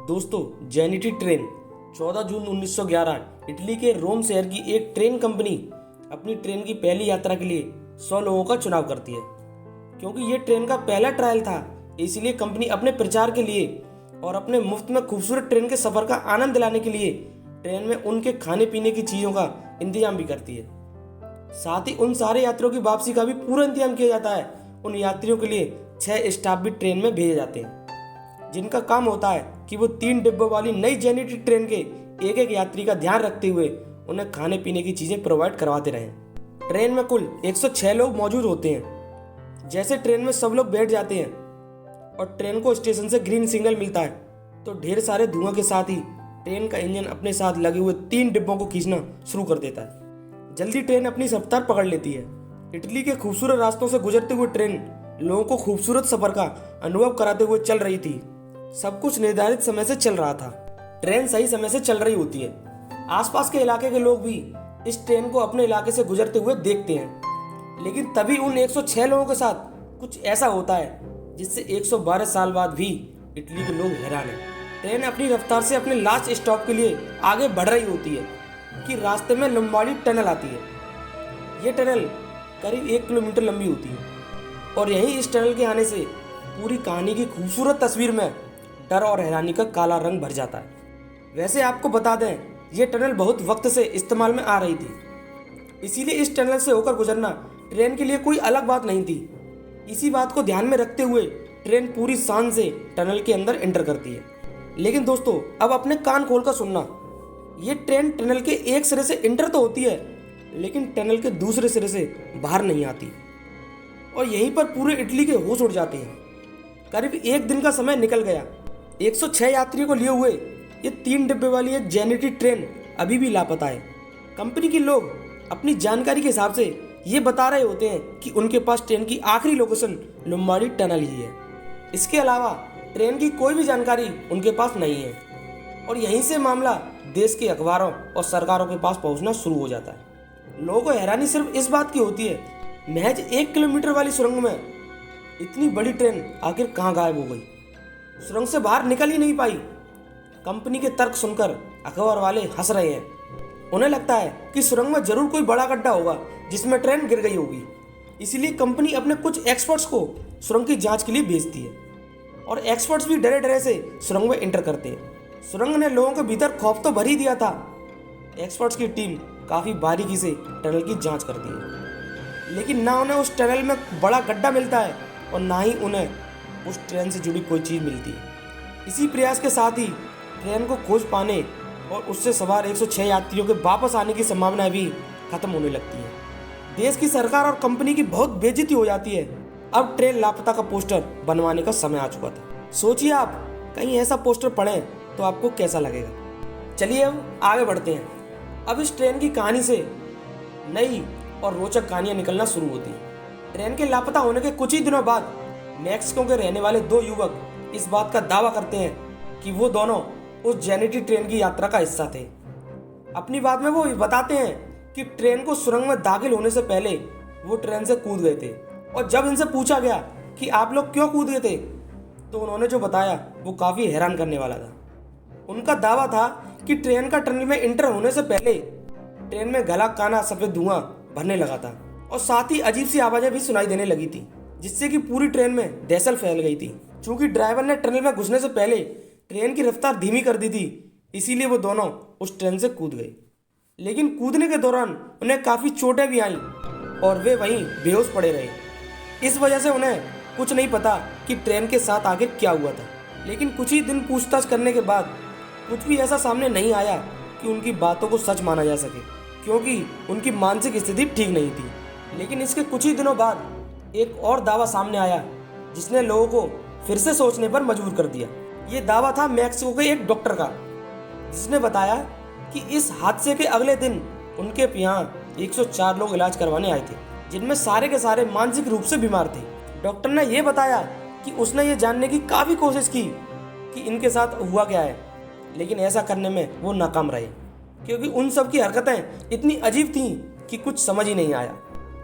दोस्तों, जेनिटी ट्रेन 14 जून 1911 इटली के रोम शहर की एक ट्रेन कंपनी अपनी ट्रेन की पहली यात्रा के लिए 100 लोगों का चुनाव करती है। क्योंकि ये ट्रेन का पहला ट्रायल था, इसलिए कंपनी अपने प्रचार के लिए और अपने मुफ्त में खूबसूरत ट्रेन के सफर का आनंद दिलाने के लिए ट्रेन में उनके खाने पीने की चीजों का इंतजाम भी करती है। साथ ही उन सारे यात्रियों की वापसी का भी पूरा इंतजाम किया जाता है। उन यात्रियों के लिए 6 स्टाफ भी ट्रेन में भेजे जाते हैं, जिनका काम होता है कि वो 3 डिब्बों वाली नई जेनिटी ट्रेन के एक एक यात्री का ध्यान रखते हुए उन्हें खाने पीने की चीजें प्रोवाइड करवाते रहें। ट्रेन में कुल 106 लोग मौजूद होते हैं। जैसे ट्रेन में सब लोग बैठ जाते हैं और ट्रेन को स्टेशन से ग्रीन सिग्नल मिलता है, तो ढेर सारे धुआं के साथ ही ट्रेन का इंजन अपने साथ लगे हुए 3 डिब्बों को खींचना शुरू कर देता है। जल्दी ट्रेन अपनी रफ्तार पकड़ लेती है। इटली के खूबसूरत रास्तों से गुजरते हुए ट्रेन लोगों को खूबसूरत सफर का अनुभव कराते हुए चल रही थी। सब कुछ निर्धारित समय से चल रहा था। ट्रेन सही समय से चल रही होती है। आसपास के इलाके के लोग भी इस ट्रेन को अपने इलाके से गुजरते हुए देखते हैं। लेकिन तभी उन 106 लोगों के साथ कुछ ऐसा होता है जिससे 112 साल बाद भी इटली के लोग हैरान हैं। ट्रेन अपनी रफ्तार से अपने लास्ट स्टॉप के लिए आगे बढ़ रही होती है कि रास्ते में लंबाड़ी टनल आती है। ये टनल करीब 1 किलोमीटर लंबी होती है और यहीं इस टनल के आने से पूरी कहानी की खूबसूरत तस्वीर में डर और हैरानी का काला रंग भर जाता है। वैसे आपको बता दें, ये टनल बहुत वक्त से इस्तेमाल में आ रही थी, इसीलिए इस टनल से होकर गुजरना ट्रेन के लिए कोई अलग बात नहीं थी। इसी बात को ध्यान में रखते हुए ट्रेन पूरी शान से टनल के अंदर एंटर करती है। लेकिन दोस्तों, अब अपने कान खोलकर सुनना, ये ट्रेन टनल के एक सिरे से एंटर तो होती है, लेकिन टनल के दूसरे सिरे से बाहर नहीं आती और यहीं पर पूरे इटली के होश उड़ जाते हैं। करीब 1 दिन का समय निकल गया। 106 यात्रियों को लिए हुए ये 3 डिब्बे वाली एक जेनिटी ट्रेन अभी भी लापता है। कंपनी के लोग अपनी जानकारी के हिसाब से ये बता रहे होते हैं कि उनके पास ट्रेन की आखिरी लोकेशन लुम्बाड़ी टनल ही है। इसके अलावा ट्रेन की कोई भी जानकारी उनके पास नहीं है और यहीं से मामला देश के अखबारों और सरकारों के पास पहुंचना शुरू हो जाता है। लोगों को हैरानी सिर्फ इस बात की होती है, महज 1 किलोमीटर वाली सुरंग में इतनी बड़ी ट्रेन आखिर कहाँ गायब हो गई, सुरंग से बाहर निकल ही नहीं पाई। कंपनी के तर्क सुनकर अखबार वाले हंस रहे हैं। उन्हें लगता है कि सुरंग में जरूर कोई बड़ा गड्ढा होगा जिसमें ट्रेन गिर गई होगी। इसीलिए कंपनी अपने कुछ एक्सपर्ट्स को सुरंग की जांच के लिए भेजती है और एक्सपर्ट्स भी डरे डरे से सुरंग में एंटर करते हैं। सुरंग ने लोगों के भीतर खौफ तो भर ही दिया था। एक्सपर्ट्स की टीम काफी बारीकी से टनल की जांच करती है, लेकिन ना उन्हें उस टनल में बड़ा गड्ढा मिलता है और ना ही उन्हें उस ट्रेन से जुड़ी कोई चीज़ मिलती है। इसी प्रयास के साथ ही ट्रेन को खोज पाने और उससे सवार 106 यात्रियों के वापस आने की संभावना भी खत्म होने लगती है। देश की सरकार और कंपनी की बहुत बेइज्जती हो जाती है। अब ट्रेन लापता का पोस्टर बनवाने का समय आ चुका था। सोचिए, आप कहीं ऐसा पोस्टर पढ़ें तो आपको कैसा लगेगा। चलिए अब आगे बढ़ते हैं। अब इस ट्रेन की कहानी से नई और रोचक कहानियां निकलना शुरू होती है। ट्रेन के लापता होने के कुछ ही दिनों बाद मैक्सिको के रहने वाले 2 युवक इस बात का दावा करते हैं कि वो दोनों उस जेनिटी ट्रेन की यात्रा का हिस्सा थे। अपनी बात में वो बताते हैं कि ट्रेन को सुरंग में दाखिल होने से पहले वो ट्रेन से कूद गए थे और जब इनसे पूछा गया कि आप लोग क्यों कूद गए थे, तो उन्होंने जो बताया वो काफ़ी हैरान करने वाला था। उनका दावा था कि ट्रेन का टनल में एंटर होने से पहले ट्रेन में गला काना सफ़ेद धुआं भरने लगा था और साथ ही अजीब सी आवाज़ें भी सुनाई देने लगी थी, जिससे कि पूरी ट्रेन में दहशत फैल गई थी। चूंकि ड्राइवर ने टनल में घुसने से पहले ट्रेन की रफ्तार धीमी कर दी थी, इसीलिए वो दोनों उस ट्रेन से कूद गए। लेकिन कूदने के दौरान उन्हें काफ़ी चोटें भी आईं और वे वहीं बेहोश पड़े रहे। इस वजह से उन्हें कुछ नहीं पता कि ट्रेन के साथ आगे क्या हुआ था। लेकिन कुछ ही दिन पूछताछ करने के बाद कुछ भी ऐसा सामने नहीं आया कि उनकी बातों को सच माना जा सके, क्योंकि उनकी मानसिक स्थिति ठीक नहीं थी। लेकिन इसके कुछ ही दिनों बाद एक और दावा सामने आया जिसने लोगों को फिर से सोचने पर मजबूर कर दिया। ये दावा था मैक्सिको के एक डॉक्टर का, जिसने बताया कि इस हादसे के अगले दिन उनके यहाँ 104 लोग इलाज करवाने आए थे, जिनमें सारे के सारे मानसिक रूप से बीमार थे। डॉक्टर ने यह बताया कि उसने ये जानने की काफ़ी कोशिश की कि इनके साथ हुआ क्या है, लेकिन ऐसा करने में वो नाकाम रहे, क्योंकि उन सब की हरकतें इतनी अजीब थीं कि कुछ समझ ही नहीं आया।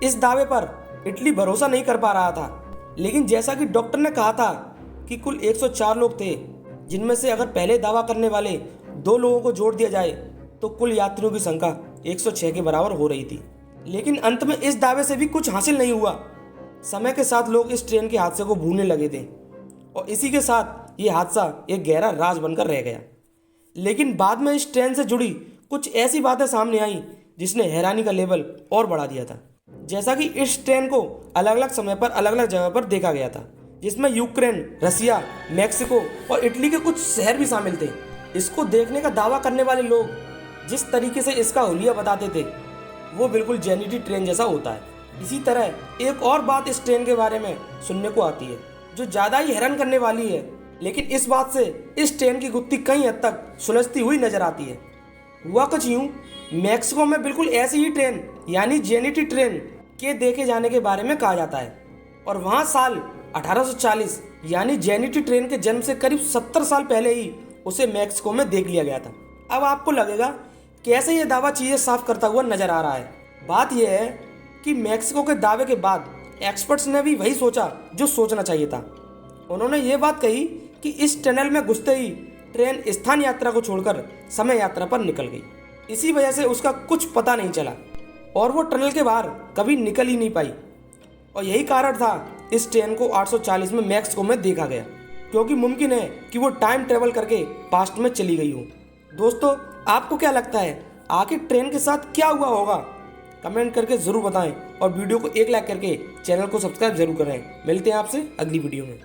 इस दावे पर इटली भरोसा नहीं कर पा रहा था, लेकिन जैसा कि डॉक्टर ने कहा था कि कुल 104 लोग थे, जिनमें से अगर पहले दावा करने वाले 2 लोगों को जोड़ दिया जाए तो कुल यात्रियों की संख्या 106 के बराबर हो रही थी। लेकिन अंत में इस दावे से भी कुछ हासिल नहीं हुआ। समय के साथ लोग इस ट्रेन के हादसे को भूलने लगे थे और इसी के साथ ये हादसा एक गहरा राज बनकर रह गया। लेकिन बाद में इस ट्रेन से जुड़ी कुछ ऐसी बातें सामने आई जिसने हैरानी का लेवल और बढ़ा दिया था। जैसा कि इस ट्रेन को अलग अलग समय पर अलग अलग जगह पर देखा गया था, जिसमें यूक्रेन, रसिया, मैक्सिको और इटली के कुछ शहर भी शामिल थे। इसको देखने का दावा करने वाले लोग जिस तरीके से इसका हुलिया बताते थे वो बिल्कुल जेनिटी ट्रेन जैसा होता है। इसी तरह एक और बात इस ट्रेन के बारे में सुनने को आती है जो ज़्यादा ही हैरान करने वाली है, लेकिन इस बात से इस ट्रेन की गुत्थी कई हद तक सुलझती हुई नजर आती है। हुआ कुछ यूँ, मैक्सिको में बिल्कुल ऐसी ही ट्रेन यानी जेनिटी ट्रेन के देखे जाने के बारे में कहा जाता है और वहाँ साल 1840 यानी जेनिटी ट्रेन के जन्म से करीब 70 साल पहले ही उसे मैक्सिको में देख लिया गया था। अब आपको लगेगा कैसे ये दावा चीज़ें साफ करता हुआ नजर आ रहा है। बात यह है कि मैक्सिको के दावे के बाद एक्सपर्ट्स ने भी वही सोचा जो सोचना चाहिए था। उन्होंने ये बात कही कि इस टनल में घुसते ही ट्रेन स्थान यात्रा को छोड़कर समय यात्रा पर निकल गई। इसी वजह से उसका कुछ पता नहीं चला और वो टनल के बाहर कभी निकल ही नहीं पाई। और यही कारण था इस ट्रेन को 840 में मैक्सिको में देखा गया, क्योंकि मुमकिन है कि वो टाइम ट्रेवल करके पास्ट में चली गई हो। दोस्तों, आपको क्या लगता है आखिर ट्रेन के साथ क्या हुआ होगा? कमेंट करके ज़रूर बताएं और वीडियो को एक लाइक करके चैनल को सब्सक्राइब जरूर करें। मिलते हैं आपसे अगली वीडियो में।